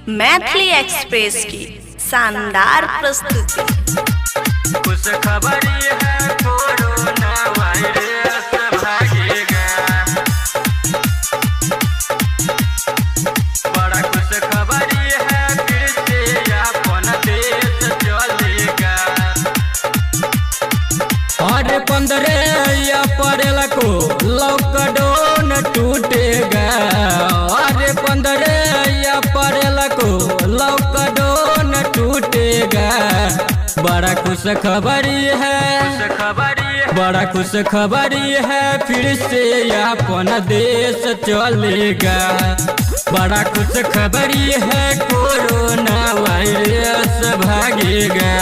Maithili express की शानदार प्रस्तुति। कुछ खबरी है कोरोना वायरस भागेगा, बड़ा कुछ खबरी है फिर से अपन देश चलेगा। और 15 अप्रैल को लॉकडाउन टूटेगा, और 15 अप्रैल को लॉकडाउन टूटेगा। बड़ा खुश खबरी है, बड़ा खुश खबरी है फिर से अपन देश चलेगा। बड़ा खुश खबरी है कोरोना वायरस भागेगा।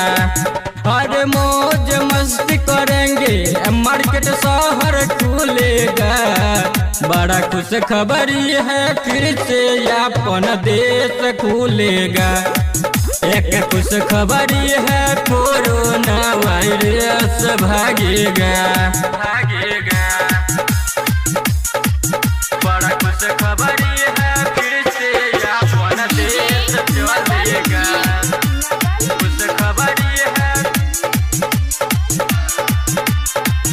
और मौज मस्ती करेंगे मार्केट शहर खुलेगा। बड़ा खुश खबरी है फिर से अपन देश खुलेगा। एक खुश खबरी है कोरोना वायरस भागेगा, भागेगा। बड़ा कुछ खबरी है फिर से अपन देश चलेगा। कुछ खबरी है,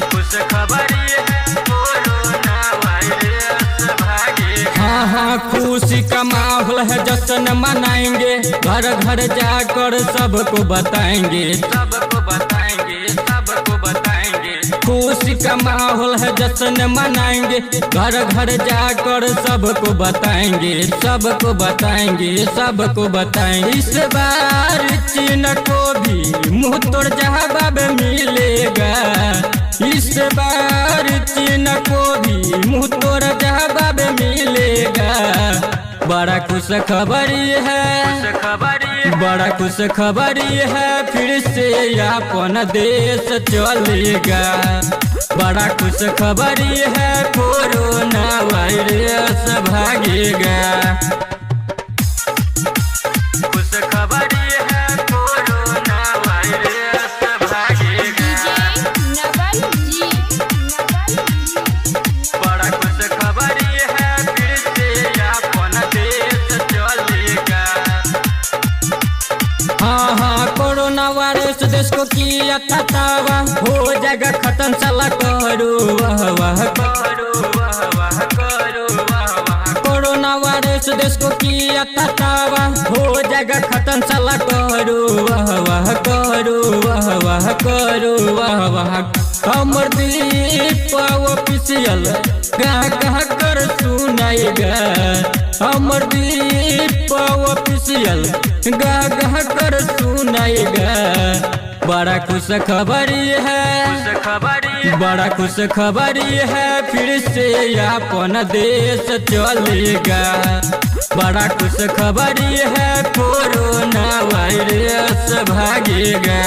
कुछ खबरी है कोरोना वायरस भागेगा। हाँ, खुशी का माहौल है, जश्न मनाएंगे। घर घर जाकर सबको बताएंगे, सबको बताएंगे, सबको बताएंगे। खुशी का माहौल है, जश्न मनाएंगे। घर घर जाकर सबको बताएंगे, सबको बताएंगे, सबको बताएंगे। इस बार चीन को भी मुंह तोड़ जवाब मिलेगा। इस बार चीन को भी मुंह तोड़ जवाब मिलेगा। बड़ा खुश खबरी है, बड़ा खुश खबरी है फिर से अपन देश चलेगा। बड़ा खुश खबरी है कोरोना वायरस भागेगा। कुछ खबरी है कोरोना वायरस भागेगा। बड़ा कुछ खबरी है फिर से अपन देश चलेगा। हाँ, कोरोना वायरस देश को किया ततावा, हो जाएगा खत्म साला करो वाह वाह करो वाह वाह, करो वाह वाह। कोरोना वायरस देश को किया ततावा, हो जाएगा खत्म साला करो वाह वाह, करो वाह वाह, करो वाह वाह। अमरदीप ऑफिशियल कह कह कर सुनाएगा। अमरदीप ऑफिशियल गा गा कर सुनाएगा। बड़ा खुश खबरी है, बड़ा खुश खबरी है फिर से अपन देश चलेगा। बड़ा खुश खबरी है कोरोना वायरस भागेगा।